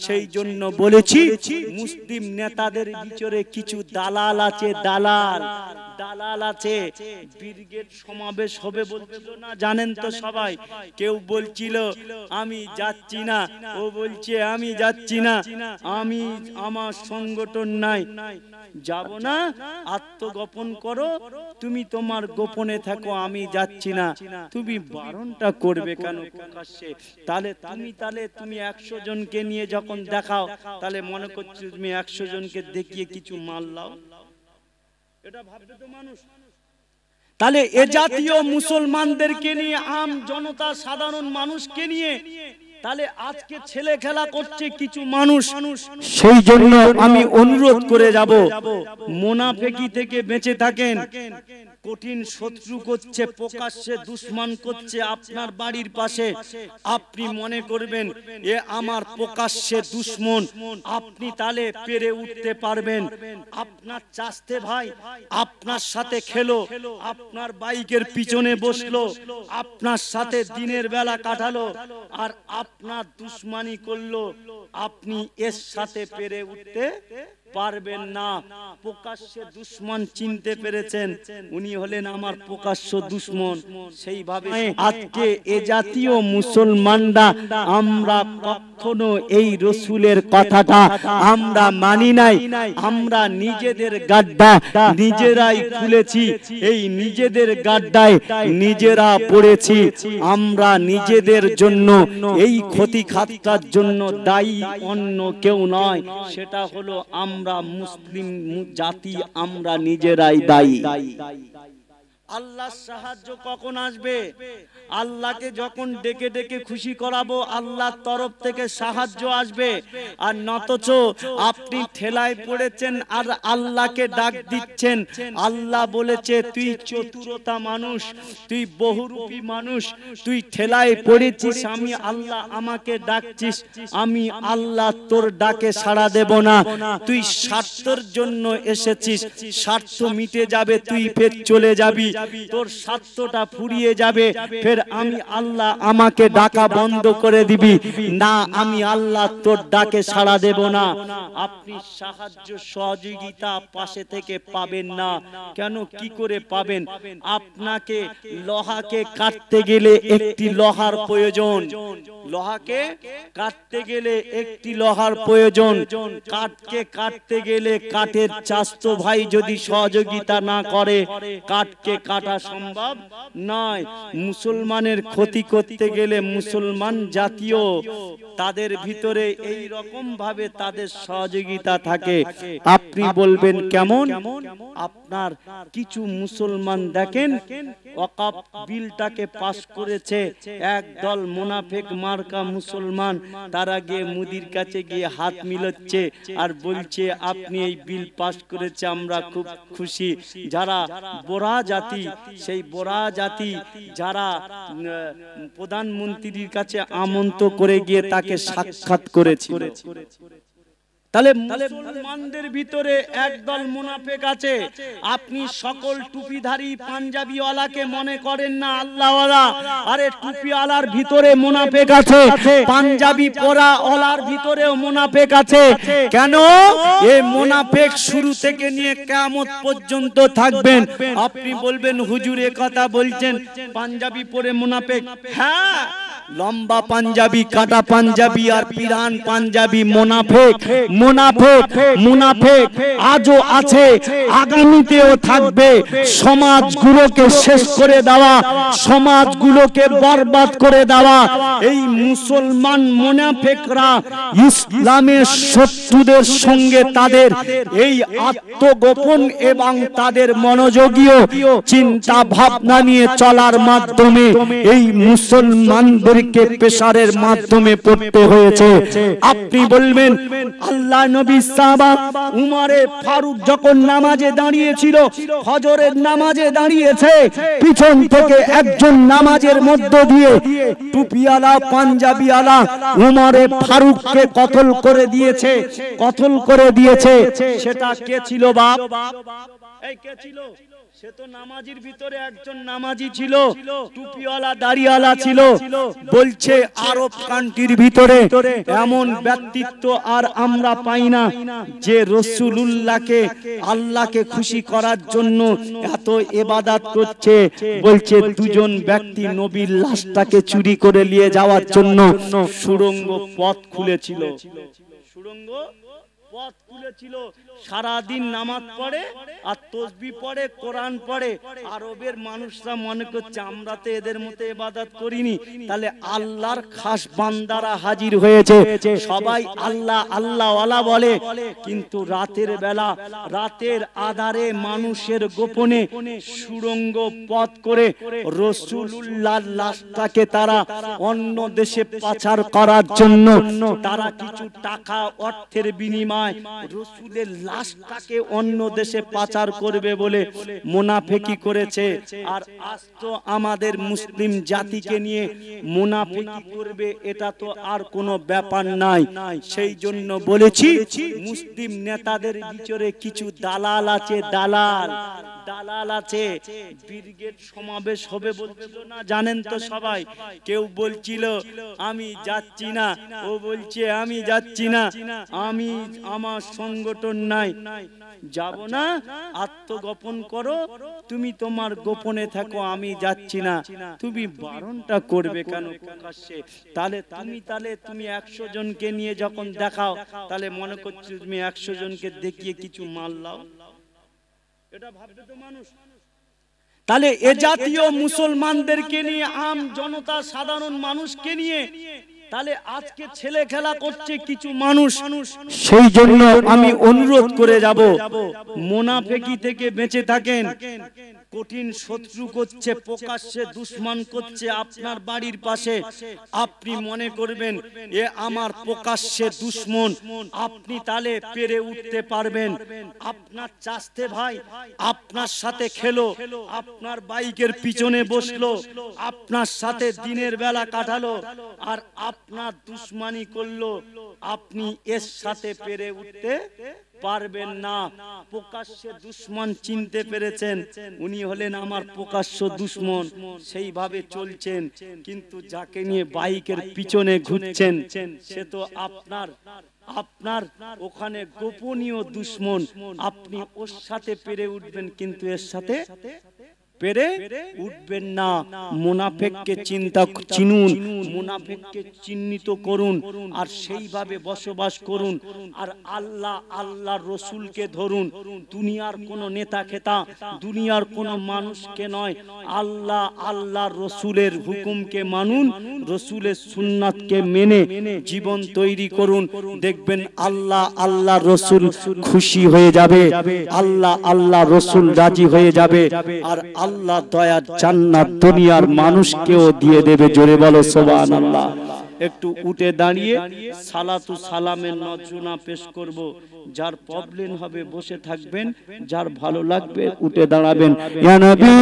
সেই জন্য বলেছি মুসলিম নেতাদের ভিতরে কিছু দালাল আছে, দালাল আছে। ব্রিগেড সমাবেশ হবে বলছিল না, জানেন তো সবাই। কেউ বলছিল আমি যাচ্ছি না, ও বলছে আমি যাচ্ছি না, আমি আমার সংগঠন নাই, যাব না। আত্মগোপন করো, তুমি তোমার গোপনে থাকো, আমি যাচ্ছি না। তুমি বারণটা করবে কেন প্রকাশ্যে? তাহলে তুমি 100 জনকে নিয়ে যখন দেখাও, তাহলে মনে করছো তুমি 100 জনকে দেখিয়ে কিছু মারলাও, এটা ভাববে তো মানুষ। তাহলে এ জাতীয় মুসলমানদেরকে নিয়ে, আম জনতা সাধারণ মানুষকে নিয়ে তাহলে আজকে ছেলে খেলা করছে কিছু মানুষ। সেই জন্য আমি অনুরোধ করে যাব, মুনাফিকি থেকে বেঁচে থাকেন। কঠিন শত্রু করছে, প্রকাশ্যে দুশমন করছে আপনার বাড়ির পাশে, আপনি মনে করবেন এ আমার প্রকাশ্যে দুশমন, আপনি তাহলে পেরে উঠতে পারবেন। আপনার চাচতে ভাই আপনার সাথে খেলো, আপনার বাইকের পিছনে বসলো, আপনার সাথে দিনের বেলা কাটালো, আর আপনার দুশমনি করলো, আপনি এর সাথে পেরে উঠতে পারবেন না। প্রকাশ্যে দুশমন চিনতে পেরেছেন, উনি হলেন আমার প্রকাশ্য দুশমন। সেইভাবে আজকে এ জাতীয় মুসলমানরা আমরা কখনো এই রসুলের কথাটা আমরা মানি নাই। আমরা নিজেদের গাড্ডা নিজেরাই খুলেছি, এই নিজেদের গাড্ডায় নিজেরা পড়েছি। আমরা নিজেদের জন্য এই ক্ষতি খাতটার জন্য দায়ী, অন্য কেউ নয়। সেটা হলো আমরা মুসলিম জাতি, আমরা নিজেরাই দায়ী। আল্লাহর সাহায্য কখন আসবে? আল্লাহকে যখন ডেকে ডেকে খুশি করাবো, আল্লাহর তরফ থেকে সাহায্য আসবে। আর নতচ আপনি ঠেলায় পড়েছেন আর আল্লাহকে ডাক দিচ্ছেন। আল্লাহ বলেছে তুই চতুরতা মানুষ, তুই বহুরূপী মানুষ, তুই ঠেলায় পড়েছিস, আমি আল্লাহ আমাকে ডাকছিস, আমি আল্লাহ তোর ডাকে সাড়া দেব না। তুই স্বার্থের জন্য এসেছিস, স্বার্থ মিটে যাবে, তুই ফের চলে যাবি, তোর স্বার্থটা ফুরিয়ে যাবে, ফের আমি আল্লাহ আমাকে ডাকা বন্ধ করে দিবি না, আমি আল্লাহ তোর ডাকে সাড়া দেব না। আপনি সাহায্য সহযোগিতা পাশে থেকে পাবেন না। কেন, কি করে পাবেন? আপনাকে লোহাকে কাটতে গেলে একটি লোহার প্রয়োজন, লোহাকে কাটতে গেলে একটি লোহার প্রয়োজন। কাঠকে কাটতে গেলে কাঠের চাস্তো ভাই যদি সহযোগিতা না করে, কাঠকে কাটা সম্ভব নয়। মুসলমানের ক্ষতি করতে গেলে মুসলমান জাতীয় তাদের ভিতরে এই রকম ভাবে তাদের সহযোগিতা থাকে। আপনি বলবেন কেমন? আপনার কিছু মুসলমান দেখেন ওয়াকফ বিলটাকে পাস করেছে, একদল মুনাফিক মার্কা মুসলমান, তারা গিয়ে মোদির কাছে গিয়ে হাত মিলাচ্ছে আর বলছে আপনি এই বিল পাস করেছে, আমরা খুব খুশি। যারা বোরা জাতি, সেই বোরা জাতি যারা প্রধানমন্ত্রীর কাছে আমন্ত্রণ করে গিয়ে তাকে সাক্ষাৎ করেছিল। তাহলে মুসলমানদের ভিতরে একদল মুনাফিক আছে। আপনি সকল টুপিধারী পাঞ্জাবিওয়ালাকে মনে করেন না আল্লাহওয়ালা, আরে টুপিওয়ালার ভিতরে মুনাফিক আছে, পাঞ্জাবি পরা ওয়ালার ভিতরেও মুনাফিক আছে। কেন? এই মুনাফিক শুরু থেকে নিয়ে কিয়ামত পর্যন্ত থাকবেন। আপনি বলবেন হুজুর এ কথা বলছেন, পাঞ্জাবি পরে মুনাফিক? হ্যাঁ, লম্বা পাঞ্জাবি, কাটা পাঞ্জাবি আর পিরান পাঞ্জাবি মুনাফিক। মুনাফিক মুনাফিক আজও আছে, আগামীতেও থাকবে। সমাজগুলোকে শেষ করে দেওয়া, সমাজগুলোকে বরবাদ করে দেওয়া এই মুসলমান মুনাফিকরা ইসলামের শত্রুদের সঙ্গে তাদের এই আত্মগোপন এবং তাদের মনোযোগীয় চিন্তা ভাবনা নিয়ে চলার মাধ্যমে এই মুসলমানদের পেশারের মাধ্যমে পড়তে হয়েছে। আপনি বলবেন আল্লাহ নবী সাহাবা উমরে ফারুক যখন নামাজে দাঁড়িয়েছিল, ফজরের নামাজে দাঁড়িয়েছে, পিছন থেকে একজন নামাজের মধ্য দিয়ে টুপিওয়ালা পাঞ্জাবিওয়ালা উমরে ফারুককে কতল করে দিয়েছে, কতল করে দিয়েছে। সেটা কে ছিল বাপ? এই কে ছিল? সে তো নামাজির ভিতরে একজন নামাজি ছিল, টুপিওয়ালা দাড়িওয়ালা ছিল। বলছে আরব কান্ট্রির ভিতরে এমন ব্যক্তিত্ব আর আমরা পাই না যে রাসূলুল্লাহকে আল্লাহকে খুশি করার জন্য এত ইবাদত করছে। বলছে দুজন ব্যক্তি নবীর লাশটাকে চুরি করে নিয়ে যাওয়ার জন্য সুড়ঙ্গ পথ খুলেছিল। সুড়ঙ্গ পথ খুলেছিল। সারা দিন নামাজ পড়ে আর তাসবিহ পড়ে, কোরআন পড়ে। আরবের মানুষরা মনে করছে আমরা তো এদের মতো ইবাদত করিনি, তাহলে আল্লাহর খাস বান্দারা হাজির হয়েছে। সবাই আল্লাহ আল্লাহ ওয়ালা বলে, কিন্তু রাতের বেলা, রাতের আধারে মানুষের গোপনে সুড়ঙ্গ পথ করে রাসূলুল্লাহর লাশটাকে তারা অন্য দেশে পাচার করার জন্য তারা কিছু টাকা অর্থের বিনিময় রাসূলের লাশটাকে অন্য দেশে পাচার করবে বলে মুনাফিকি করেছে। আর আজ তো আমাদের মুসলিম জাতিকে নিয়ে মুনাফিকি করবে, এটা তো আর কোনো ব্যাপার নাই। সেই জন্য বলেছি মুসলিম নেতাদের ভিতরে কিছু দালাল আছে, দালাল দালাল আছে। ব্রিগেড সমাবেশ হবে বলছিল না, জানেন তো সবাই। কেউ বলছিল আমি যাচ্ছি না, ও বলছে আমি যাচ্ছি না, আমি আমার সংগঠন নাই, যাব না। আত্মগোপন করো, তুমি তোমার গোপনে থাকো, আমি যাচ্ছি না। তুমি বারণটা করবে কেন প্রকাশ্যে? তাহলে তুমি 100 জনকে নিয়ে যখন দেখাও, তাহলে মনে করছো তুমি 100 জনকে দেখিয়ে কিছু মাল লাও, এটা ভাববে তো মানুষ। তাহলে এ জাতীয় মুসলমানদেরকে নিয়ে, আম জনতা সাধারণ মানুষকে নিয়ে তাহলে আজকে ছেলে খেলা করছে কিছু মানুষ। সেই জন্য আমি অনুরোধ করে যাব, মুনাফিকি থেকে বেঁচে থাকেন। কঠিন শত্রু করছে, প্রকাশ্যে দুশমন করছে আপনার বাড়ির পাশে, আপনি মনে করবেন এ আমার প্রকাশ্যে দুশমন, আপনি তাহলে পেরে উঠতে পারবেন। আপনার চাচতে ভাই আপনার সাথে খেলো, আপনার বাইকের পিছনে বসলো, আপনার সাথে দিনের বেলা কাটালো, আর আপনার দুশমনি করলো, আপনি এর সাথে পেরে উঠতে পারবেন না। প্রকাশ্যে দুশমন চিনতে পেরেছেন, উনি হলেন আমার প্রকাশ্য দুশমন, সেইভাবে চলছেন। কিন্তু যাকে নিয়ে বাইকের পিছনে ঘুরছেন সে তো আপনার ওখানে গোপনীয় দুশমন। আপনি ওর সাথে পেরে উঠবেন, কিন্তু এর সাথে পেরে উঠবেন না। মুনাফিককে চিনুন, মুনাফিককে চিহ্নিত করুন, আর সেইভাবে বসবাস করুন। আর আল্লাহর রাসূলকে ধরুন। দুনিয়ার কোন নেতা খেতা, দুনিয়ার কোন মানুষকে নয়, আল্লাহর রাসূলের হুকুমকে মানুন, রাসূলের সুন্নাতকে মেনে জীবন তৈরি করুন। দেখবেন আল্লাহর রাসূল খুশি হয়ে যাবে, আল্লাহর রাসূল রাজি হয়ে যাবে, আর আল্লাহ দয়ার জান্নাত দুনিয়ার মানুষকেও দিয়ে দেবে। জোরে বলো সুবহানাল্লাহ। একটু উঠে দাঁড়িয়ে সালাতু সালামের নজরুনা পেশ করব। যার প্রবলেম হবে বসে থাকবেন, যার ভালো লাগবে উঠে দাঁড়াবেন। ইয়া নবী